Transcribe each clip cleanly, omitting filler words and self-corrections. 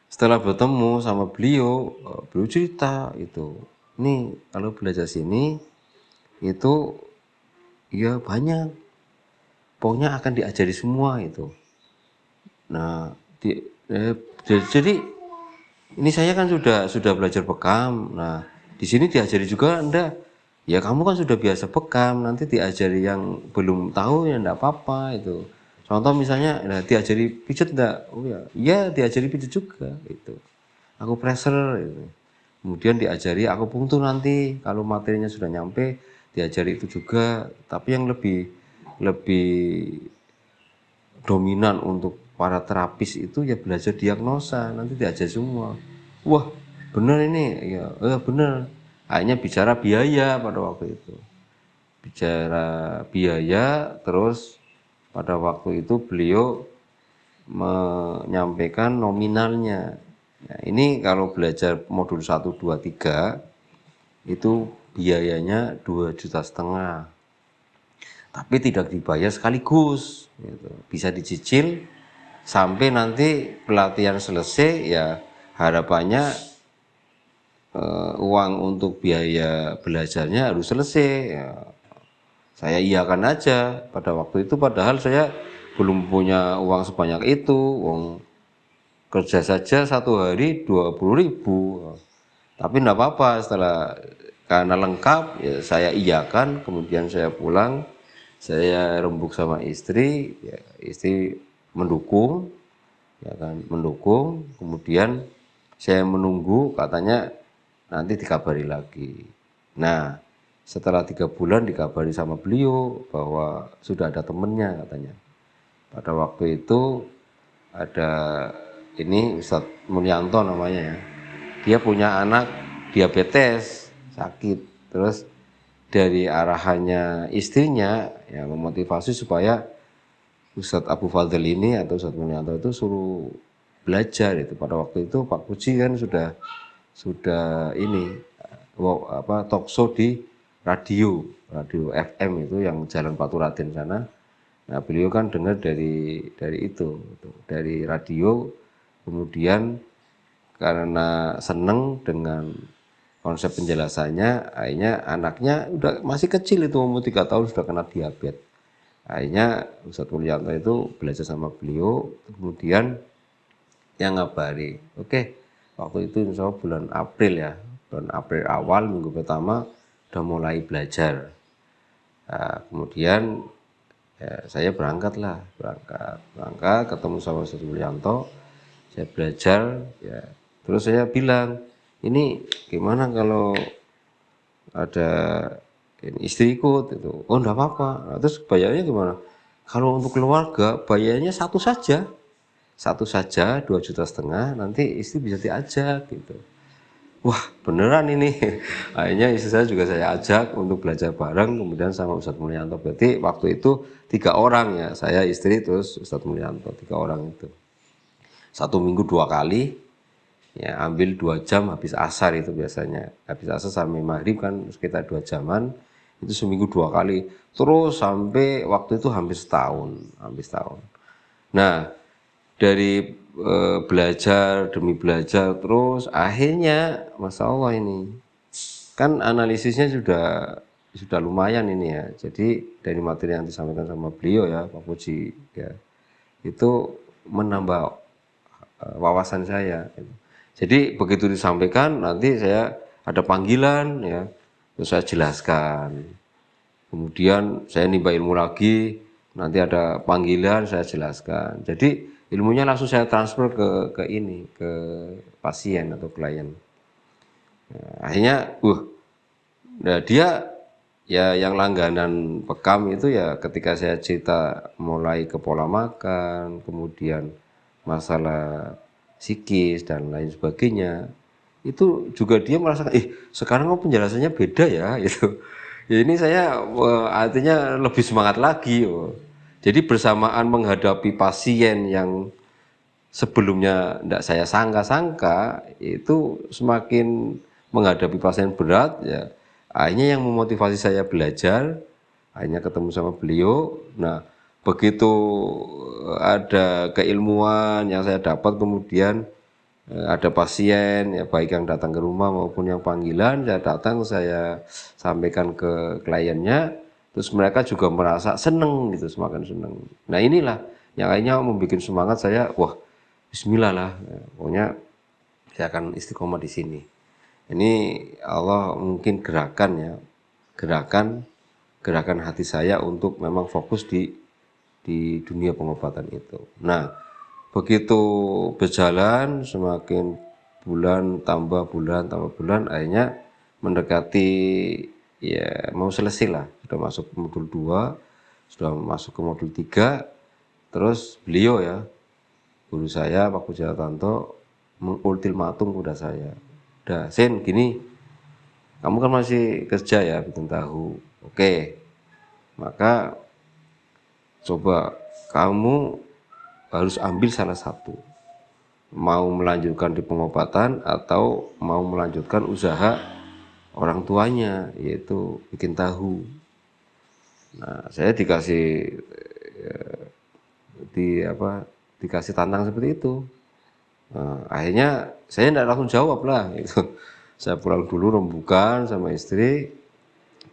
Setelah bertemu sama beliau, beliau cerita itu, nih kalau belajar sini itu ya banyak, pokoknya akan diajari semua itu. Nah, di, eh, jadi ini saya kan sudah belajar bekam. Nah, di sini diajari juga enggak? Ya kamu kan sudah biasa bekam, nanti diajari yang belum tahu ya enggak apa-apa itu. Contoh misalnya, nah diajari pijet enggak? Oh ya, iya diajari pijet juga itu. Aku pressure itu. Kemudian diajari aku punktur nanti kalau materinya sudah nyampe diajari itu juga. Tapi yang lebih lebih dominan untuk para terapis itu ya belajar diagnosa, nanti diajar semua. Wah, bener ini, ya, bener. Akhirnya bicara biaya pada waktu itu. Bicara biaya, terus pada waktu itu beliau menyampaikan nominalnya. Nah, ini kalau belajar modul 1, 2, 3 itu biayanya 2,5 juta. Tapi tidak dibayar sekaligus gitu. Bisa dicicil sampai nanti pelatihan selesai, ya harapannya uang untuk biaya belajarnya harus selesai ya. Saya iakan aja pada waktu itu, padahal saya belum punya uang sebanyak itu. Uang kerja saja 1 hari 20.000. Tapi enggak apa-apa, setelah karena lengkap ya saya iakan. Kemudian saya pulang, saya rembuk sama istri, ya istri mendukung, ya kan, mendukung. Kemudian saya menunggu, katanya nanti dikabari lagi. Nah, setelah 3 bulan dikabari sama beliau bahwa sudah ada temennya, katanya. Pada waktu itu ada ini Ustadz Mulyanto namanya ya. Dia punya anak diabetes, sakit. Terus dari arahannya istrinya yang memotivasi supaya Ustadz Abu Fadil ini atau Ustadz Mulyanto itu suruh belajar itu. Pada waktu itu Pak Puji kan sudah ini talkshow di radio FM itu yang Jalan Paturaden sana. Nah, beliau kan dengar dari itu, dari radio. Kemudian karena seneng dengan konsep penjelasannya, akhirnya anaknya udah masih kecil itu, umur 3 tahun sudah kena diabetes. Akhirnya Ustadz Mulyanto itu belajar sama beliau, kemudian yang ngabari, oke, waktu itu insya Allah bulan April ya, bulan April awal minggu pertama udah mulai belajar. Nah, kemudian ya, saya berangkat ketemu sama Ustadz Mulyanto, saya belajar ya. Terus saya bilang, ini gimana kalau ada istri ikut itu? Oh enggak apa-apa. Nah, terus bayarnya gimana? Kalau untuk keluarga bayarnya satu saja 2,5 juta, nanti istri bisa diajak gitu. Wah beneran ini. Akhirnya istri saya juga saya ajak untuk belajar bareng, kemudian sama Ustadz Mulyanto. Berarti waktu itu 3 orang ya, saya, istri, terus Ustadz Mulyanto, 3 orang itu. 1 minggu 2 kali, ya ambil 2 jam habis asar itu biasanya. Habis asar sampai maghrib kan sekitar 2 jaman, itu seminggu 2 kali. Terus sampai waktu itu hampir setahun. Nah, dari belajar demi belajar terus akhirnya Masya Allah ini kan analisisnya sudah lumayan ini ya. Jadi dari materi yang disampaikan sama beliau ya Pak Puji ya, itu menambah wawasan saya. Jadi begitu disampaikan nanti saya ada panggilan ya, terus saya jelaskan. Kemudian saya nimba ilmu lagi, nanti ada panggilan saya jelaskan. Jadi ilmunya langsung saya transfer ke pasien atau klien. Nah, akhirnya, nah dia ya yang langganan bekam itu ya ketika saya cerita mulai ke pola makan, kemudian masalah psikis dan lain sebagainya, itu juga dia merasakan, sekarang kok penjelasannya beda ya, gitu. Ya ini saya artinya lebih semangat lagi. Jadi bersamaan menghadapi pasien yang sebelumnya tidak saya sangka-sangka, itu semakin menghadapi pasien berat ya. Akhirnya yang memotivasi saya belajar, akhirnya ketemu sama beliau. Nah, begitu ada keilmuan yang saya dapat, kemudian ada pasien ya, baik yang datang ke rumah maupun yang panggilan, saya datang, saya sampaikan ke kliennya, terus mereka juga merasa seneng gitu, semakin seneng. Nah inilah yang akhirnya membuat semangat saya, wah Bismillah lah, ya, pokoknya saya akan istiqomah di sini. Ini Allah mungkin gerakan ya, gerakan hati saya untuk memang fokus di dunia pengobatan itu. Nah, begitu berjalan semakin bulan tambah bulan, akhirnya mendekati ya mau selesai lah, sudah masuk ke modul 2, sudah masuk ke modul 3, terus beliau ya, guru saya Pak Pujatanto mengultimatum kepada saya, udah Sen gini, kamu kan masih kerja ya bikin tahu, oke, maka coba kamu harus ambil salah satu, mau melanjutkan di pengobatan atau mau melanjutkan usaha orang tuanya, yaitu bikin tahu. Nah saya dikasih tantang seperti itu. Nah, akhirnya saya tidak langsung jawab lah itu. Saya pulang dulu rembukan sama istri,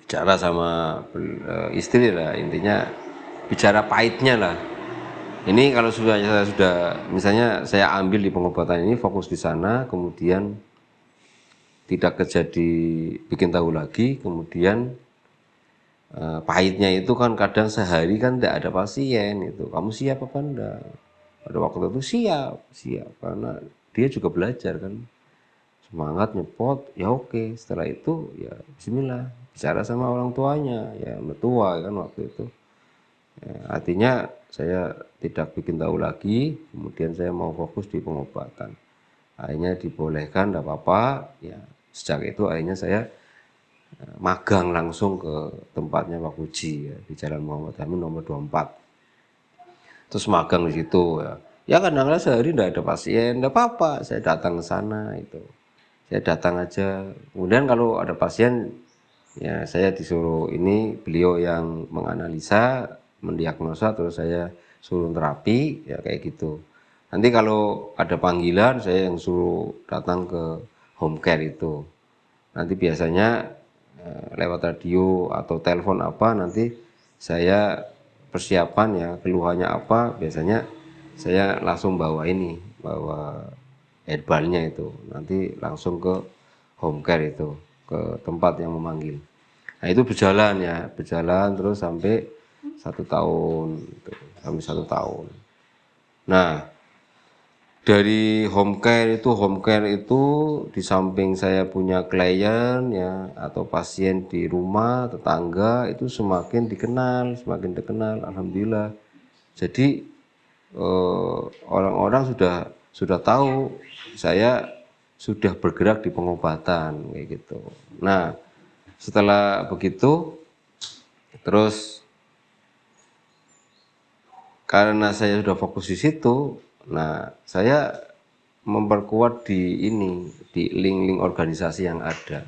bicara sama istri lah, intinya bicara pahitnya lah. Ini kalau sudah misalnya saya ambil di pengobatan ini, fokus di sana, kemudian tidak terjadi bikin tahu lagi, kemudian pahitnya itu kan kadang sehari kan tidak ada pasien itu, kamu siap apa enggak? Pada waktu itu siap karena dia juga belajar kan, semangat nyepot ya, oke. Setelah itu ya Bismillah, bicara sama orang tuanya ya, mertua kan waktu itu ya, artinya saya tidak bikin tahu lagi, kemudian saya mau fokus di pengobatan, akhirnya dibolehkan, tidak apa-apa ya. Sejak itu akhirnya saya magang langsung ke tempatnya Pak Puji ya, di Jalan Muhammad Amin nomor 24. Terus magang di situ ya. Ya kadang-kadang sehari tidak ada pasien, tidak apa-apa, saya datang ke sana itu. Saya datang aja. Kemudian kalau ada pasien, ya saya disuruh, ini beliau yang menganalisa, mendiagnosa, terus saya suruh terapi, ya kayak gitu. Nanti kalau ada panggilan, saya yang suruh datang ke home care itu. Nanti biasanya lewat radio atau telepon apa, nanti saya persiapan ya, keluhannya apa, biasanya saya langsung bawa headbandnya itu, nanti langsung ke home care itu, ke tempat yang memanggil. Nah itu berjalan ya, berjalan terus sampai 1 tahun, sampai 1 tahun. Nah dari home care itu di samping saya punya klien ya atau pasien di rumah tetangga, itu semakin dikenal, alhamdulillah. Jadi orang-orang sudah tahu saya sudah bergerak di pengobatan kayak gitu. Nah setelah begitu, terus karena saya sudah fokus di situ, nah saya memperkuat di link-link organisasi yang ada.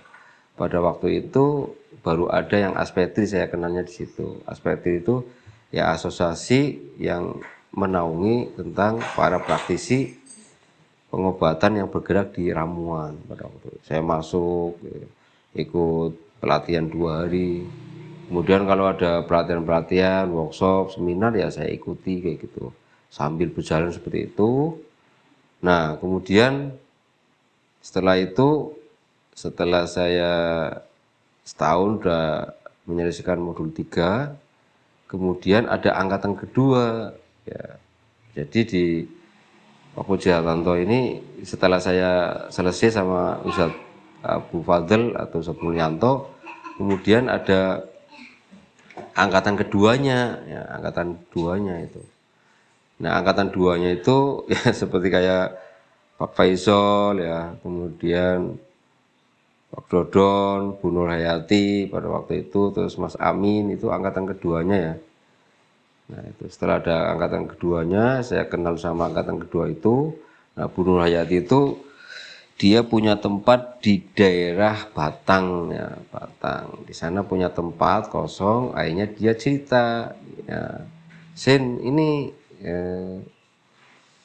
Pada waktu itu baru ada yang Aspetri, saya kenalnya di situ. Aspetri itu ya asosiasi yang menaungi tentang para praktisi pengobatan yang bergerak di ramuan. Pada waktu itu saya masuk, ikut pelatihan 2 hari. Kemudian kalau ada pelatihan-pelatihan, workshop, seminar ya saya ikuti kayak gitu. Sambil berjalan seperti itu. Nah, kemudian setelah saya setahun udah menyelesaikan modul 3, kemudian ada angkatan kedua ya. Jadi di Pak Pujatanto ini, setelah saya selesai sama Ustadz Abu Fadl atau Ustadz Mulyanto, kemudian ada angkatan keduanya ya, itu. Nah angkatan duanya itu ya seperti kayak Pak Faisal ya, kemudian Pak Dodon, Bu Nur Hayati pada waktu itu, terus Mas Amin, itu angkatan keduanya ya. Nah itu setelah ada angkatan keduanya, saya kenal sama angkatan kedua itu. Nah Bu Nur Hayati itu dia punya tempat di daerah Batang ya, Batang. Di sana punya tempat kosong, akhirnya dia cerita ya, Sen ini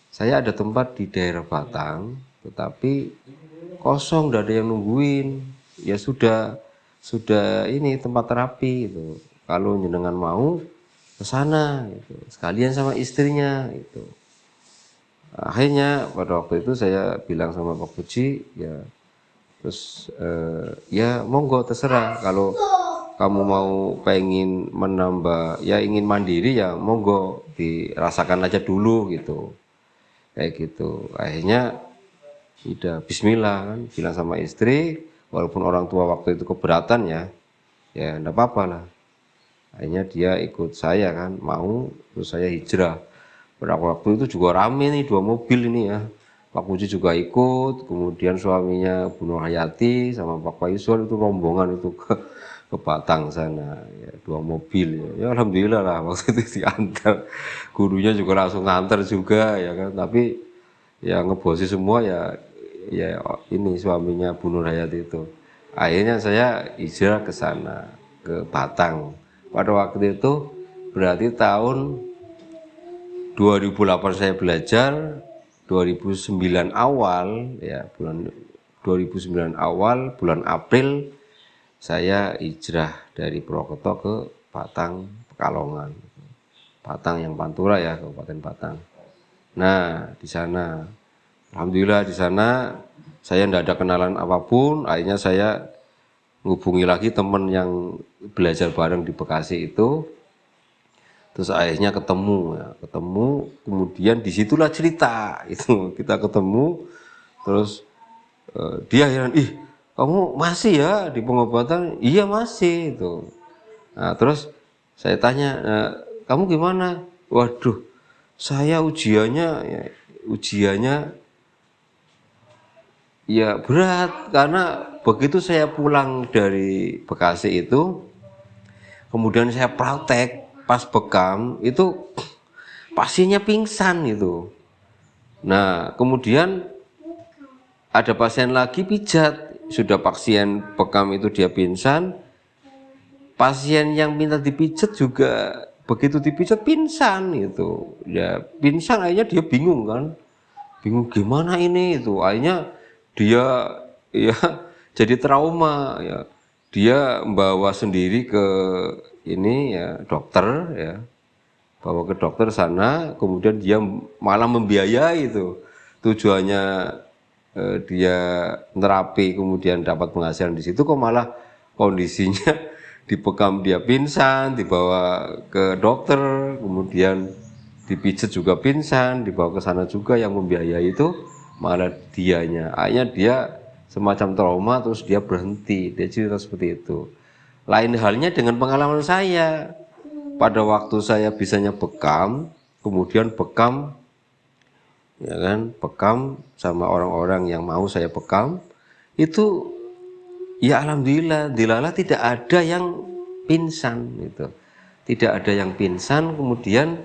saya ada tempat di daerah Batang, tetapi kosong, tidak ada yang nungguin. Ya sudah ini tempat terapi gitu. Kalau jenengan mau ke sana gitu, sekalian sama istrinya gitu. Akhirnya pada waktu itu saya bilang sama Pak Puji, ya terus ya monggo terserah, kalau kamu mau pengen menambah ya ingin mandiri ya monggo dirasakan aja dulu gitu, kayak gitu. Akhirnya udah bismillah kan, bilang sama istri, walaupun orang tua waktu itu keberatan ya enggak apa-apa lah. Akhirnya dia ikut saya kan, mau, terus saya hijrah. Pada waktu itu juga rame nih 2 mobil ini ya. Pak Puji juga ikut, kemudian suaminya Bu Nur Hayati sama Pak Faisal itu rombongan itu ke Batang sana ya, 2 mobil ya. Ya alhamdulillah lah waktu itu diantar. Gurunya juga langsung nganter juga ya kan, tapi ya ngebosi semua ya ini suaminya Bu Nur Hayati itu. Akhirnya saya hijrah ke sana, ke Batang. Pada waktu itu berarti tahun 2008 saya belajar, 2009 awal ya, bulan 2009 awal bulan April saya hijrah dari Purwokerto ke Batang, Pekalongan. Batang yang Pantura ya, Kabupaten Batang. Nah, di sana alhamdulillah di sana saya tidak ada kenalan apapun. Akhirnya saya menghubungi lagi teman yang belajar bareng di Bekasi itu. Terus akhirnya ketemu, kemudian disitulah cerita itu, kita ketemu, terus dia heran, ih kamu masih ya di pengobatan? Iya masih itu. Nah, terus saya tanya, kamu gimana? Waduh, saya ujiannya ya berat, karena begitu saya pulang dari Bekasi itu, kemudian saya praktek. Pas bekam itu pasiennya pingsan gitu. Nah kemudian ada pasien lagi pijat, sudah pasien bekam itu dia pingsan, pasien yang minta dipijat juga begitu dipijat pingsan gitu. Ya pingsan, akhirnya dia bingung kan, bingung gimana ini itu. Akhirnya dia ya jadi trauma ya, dia bawa sendiri ke ini ya dokter ya, bawa ke dokter sana, kemudian dia malah membiayai itu. Tujuannya dia terapi kemudian dapat penghasilan di situ, kok malah kondisinya dipekam dia pingsan, dibawa ke dokter, kemudian dipijat juga pingsan, dibawa ke sana juga, yang membiayai itu malah dianya. Akhirnya dia semacam trauma, terus dia berhenti, dia cerita seperti itu. Lain halnya dengan pengalaman saya. Pada waktu saya bisanya bekam, kemudian bekam, ya kan, bekam sama orang-orang yang mau saya bekam, itu ya alhamdulillah, dilala tidak ada yang pingsan gitu. Tidak ada yang pingsan. Kemudian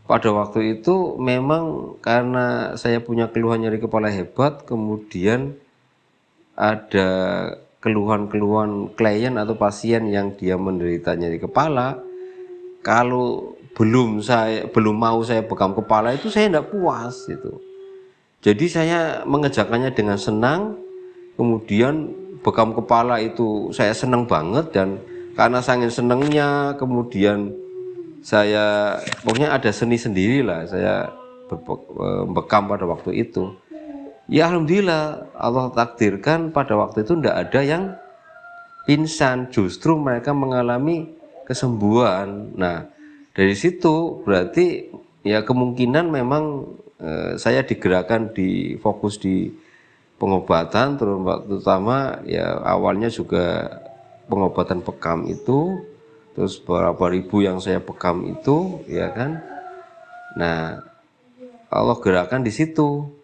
pada waktu itu memang karena saya punya keluhan nyeri kepala hebat, kemudian ada keluhan-keluhan klien atau pasien yang dia menderita nyeri kepala, kalau belum mau saya bekam kepala itu saya tidak puas gitu. Jadi saya mengerjakannya dengan senang, kemudian bekam kepala itu saya senang banget, dan karena saking senangnya kemudian saya pokoknya ada seni sendiri lah saya bekam pada waktu itu. Ya alhamdulillah, Allah takdirkan pada waktu itu tidak ada yang pingsan, justru mereka mengalami kesembuhan. Nah dari situ berarti ya kemungkinan memang saya digerakkan di fokus di pengobatan, terutama ya awalnya juga pengobatan bekam itu, terus beberapa ribu yang saya bekam itu ya kan. Nah Allah gerakan di situ.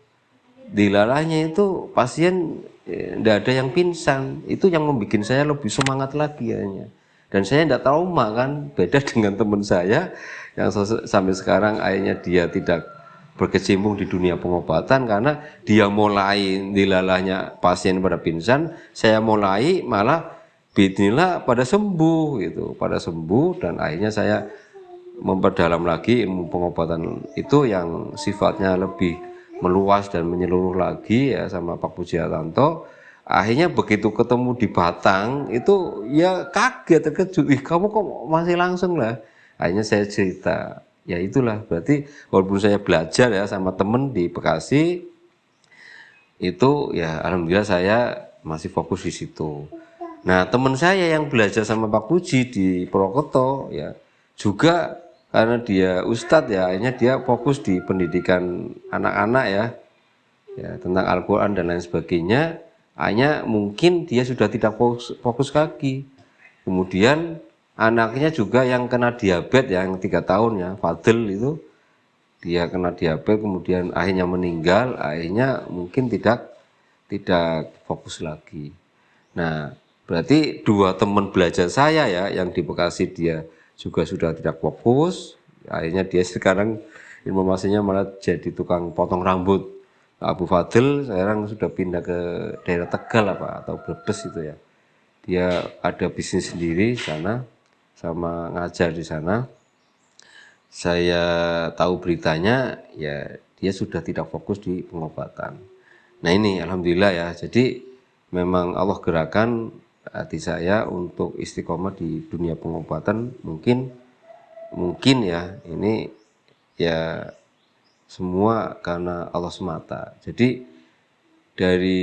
Dilalahnya itu pasien tidak ada yang pingsan, itu yang membuat saya lebih semangat lagi akhirnya. Dan saya tidak trauma kan, beda dengan teman saya yang sampai sekarang akhirnya dia tidak berkecimpung di dunia pengobatan, karena dia mulai dilalahnya pasien pada pingsan, saya mulai malah bismillah pada sembuh gitu, pada sembuh. Dan akhirnya saya memperdalam lagi ilmu pengobatan itu yang sifatnya lebih meluas dan menyeluruh lagi ya sama Pak Pujiatanto. Akhirnya begitu ketemu di Batang itu ya kaget, terkejut, ih kamu kok masih langsung lah. Akhirnya saya cerita, ya itulah berarti walaupun saya belajar ya sama temen di Bekasi, itu ya alhamdulillah saya masih fokus di situ. Nah teman saya yang belajar sama Pak Puji di Purwokerto ya juga karena dia ustadz ya akhirnya dia fokus di pendidikan anak-anak ya tentang Al-Quran dan lain sebagainya. Hanya mungkin dia sudah tidak fokus lagi. Kemudian anaknya juga yang kena diabetes yang 3 tahun ya Fadil itu, dia kena diabetes kemudian akhirnya meninggal, akhirnya mungkin tidak fokus lagi. Nah, berarti dua teman belajar saya ya yang di Bekasi dia juga sudah tidak fokus, akhirnya dia sekarang informasinya malah jadi tukang potong rambut. Abu Fadil sekarang sudah pindah ke daerah Tegal apa atau Brebes itu ya. Dia ada bisnis sendiri di sana sama ngajar di sana. Saya tahu beritanya ya dia sudah tidak fokus di pengobatan. Nah ini alhamdulillah ya. Jadi memang Allah gerakan hati saya untuk istiqomah di dunia pengobatan, mungkin ya ini ya semua karena Allah semata. Jadi dari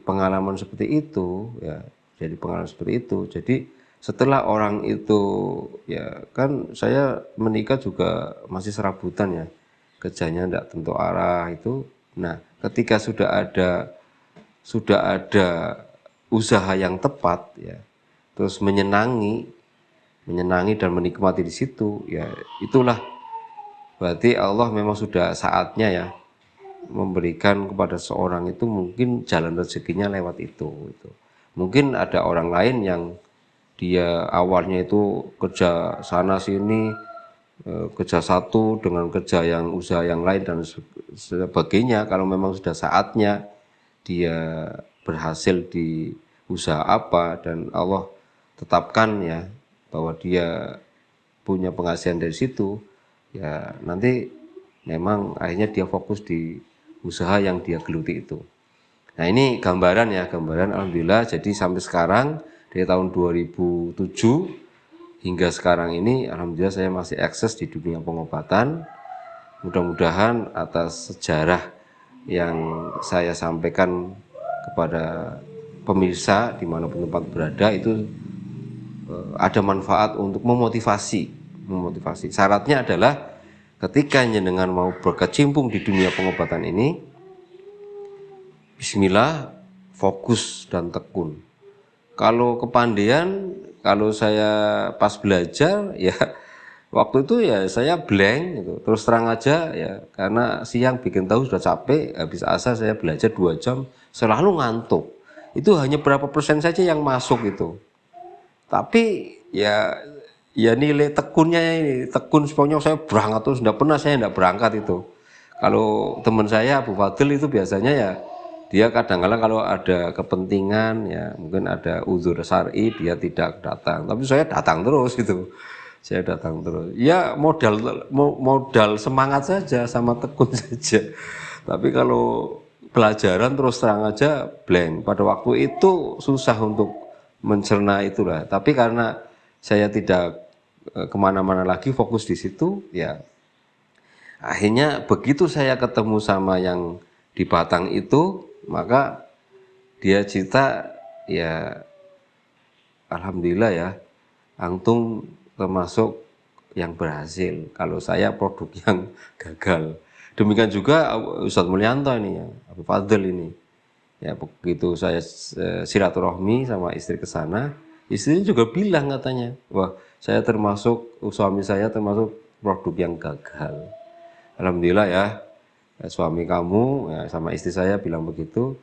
pengalaman seperti itu ya, jadi pengalaman seperti itu. Jadi setelah orang itu ya kan saya menikah juga masih serabutan ya, kerjanya tidak tentu arah itu. Nah ketika sudah ada usaha yang tepat ya, terus menyenangi dan menikmati di situ ya, itulah berarti Allah memang sudah saatnya ya memberikan kepada seorang itu mungkin jalan rezekinya lewat itu. Mungkin ada orang lain yang dia awalnya itu kerja sana sini, kerja satu dengan kerja yang usaha yang lain dan sebagainya. Kalau memang sudah saatnya dia berhasil di usaha apa dan Allah tetapkan ya bahwa dia punya penghasilan dari situ, ya nanti memang akhirnya dia fokus di usaha yang dia geluti itu. Nah ini gambaran ya, gambaran alhamdulillah. Jadi sampai sekarang dari tahun 2007 hingga sekarang ini alhamdulillah saya masih eksis di dunia pengobatan. Mudah-mudahan atas sejarah yang saya sampaikan kepada pemirsa dimanapun tempat berada itu ada manfaat untuk memotivasi. Syaratnya adalah ketika jenengan mau berkecimpung di dunia pengobatan ini, bismillah, fokus dan tekun. Kalau kepandaian, kalau saya pas belajar ya waktu itu ya saya blank gitu. Terus terang aja ya karena siang bikin tahu sudah capek, habis asar saya belajar 2 jam, selalu ngantuk. Itu hanya berapa persen saja yang masuk itu. Tapi ya nilai tekunnya ini, tekun semuanya saya berangkat terus, tidak pernah saya tidak berangkat itu. Kalau teman saya Abu Fadil itu biasanya ya dia kadang-kadang kalau ada kepentingan ya mungkin ada uzur syar'i dia tidak datang, tapi saya datang terus itu. Saya datang terus. Ya modal semangat saja sama tekun saja. Tapi kalau pelajaran terus terang aja blank. Pada waktu itu susah untuk mencerna itulah. Tapi karena saya tidak kemana-mana lagi fokus di situ, ya akhirnya begitu saya ketemu sama yang di Batang itu, maka dia cerita ya alhamdulillah ya, antum termasuk yang berhasil. Kalau saya produk yang gagal. Demikian juga Ustadz Mulyanto ini ya, Abu Fadil ini. Ya begitu saya silaturahmi sama istri ke sana, istrinya juga bilang katanya, wah saya termasuk, suami saya termasuk produk yang gagal. Alhamdulillah ya, suami kamu ya, sama istri saya bilang begitu,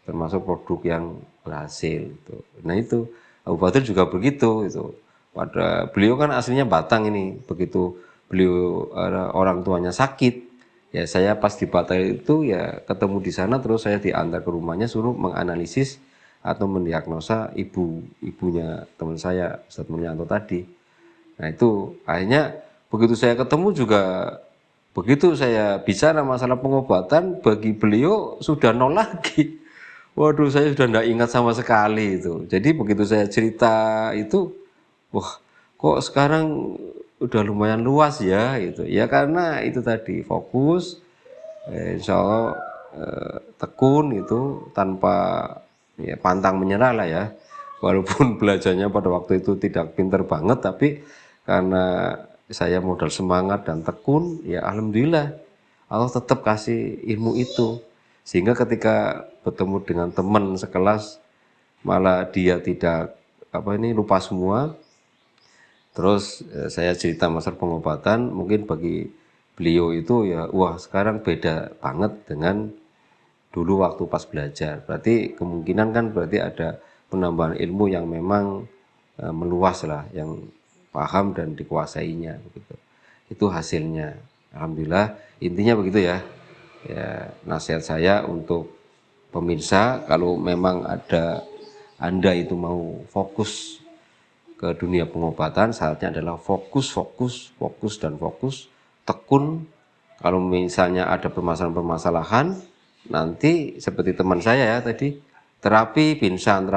termasuk produk yang berhasil. Gitu. Nah itu Abu Fadil juga begitu. Itu. Pada beliau kan aslinya Batang ini, begitu beliau orang tuanya sakit. Ya saya pas di Batam itu ya ketemu di sana terus saya diantar ke rumahnya suruh menganalisis atau mendiagnosa ibunya teman saya Ustadz Mulyanto tadi. Nah itu akhirnya begitu saya ketemu juga Begitu saya bicara masalah pengobatan, bagi beliau sudah nol lagi. Waduh, saya sudah tidak ingat sama sekali itu. Jadi begitu saya cerita itu, wah, kok sekarang udah lumayan luas ya itu. Ya karena itu tadi fokus, insya Allah tekun itu tanpa ya, pantang menyerah lah ya. Walaupun belajarnya pada waktu itu tidak pinter banget, tapi karena saya modal semangat dan tekun, ya alhamdulillah Allah tetap kasih ilmu itu. Sehingga ketika bertemu dengan teman sekelas, malah dia tidak lupa semua. Terus saya cerita masalah pengobatan, mungkin bagi beliau itu ya, wah sekarang beda banget dengan dulu waktu pas belajar. Berarti kemungkinan kan berarti ada penambahan ilmu yang memang meluas lah, yang paham dan dikuasainya begitu. Itu hasilnya. Alhamdulillah, intinya begitu ya. Ya, nasihat saya untuk pemirsa, kalau memang ada Anda itu mau fokus ke dunia pengobatan, saatnya adalah fokus, fokus, fokus, dan fokus, tekun. Kalau misalnya ada permasalahan-permasalahan, nanti seperti teman saya ya tadi, terapi pingsan,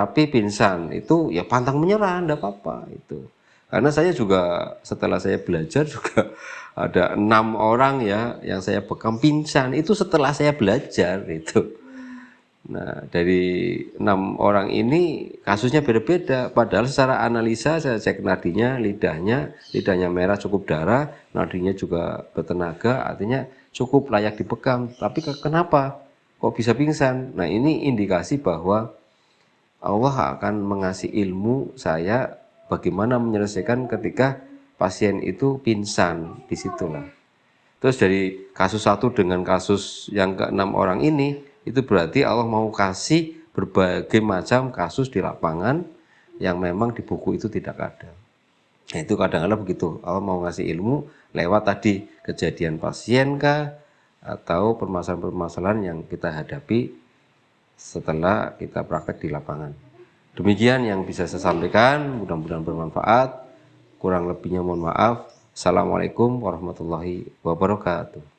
itu ya pantang menyerah, enggak apa-apa itu. Karena saya juga setelah saya belajar juga ada 6 orang ya yang saya bekam pingsan, itu setelah saya belajar itu. Nah, dari 6 orang ini kasusnya beda-beda. Padahal secara analisa saya cek lidahnya merah cukup darah, nadinya juga bertenaga, artinya cukup layak dibekam. Tapi kenapa? Kok bisa pingsan? Nah, ini indikasi bahwa Allah akan mengasih ilmu saya bagaimana menyelesaikan ketika pasien itu pingsan, disitulah. Terus dari kasus satu dengan kasus yang ke-6 orang ini, itu berarti Allah mau kasih berbagai macam kasus di lapangan yang memang di buku itu tidak ada. Nah, itu kadang-kadang begitu, Allah mau ngasih ilmu lewat tadi kejadian pasien kah, atau permasalahan-permasalahan yang kita hadapi setelah kita praktek di lapangan. Demikian yang bisa saya sampaikan, mudah-mudahan bermanfaat. Kurang lebihnya mohon maaf. Assalamualaikum warahmatullahi wabarakatuh.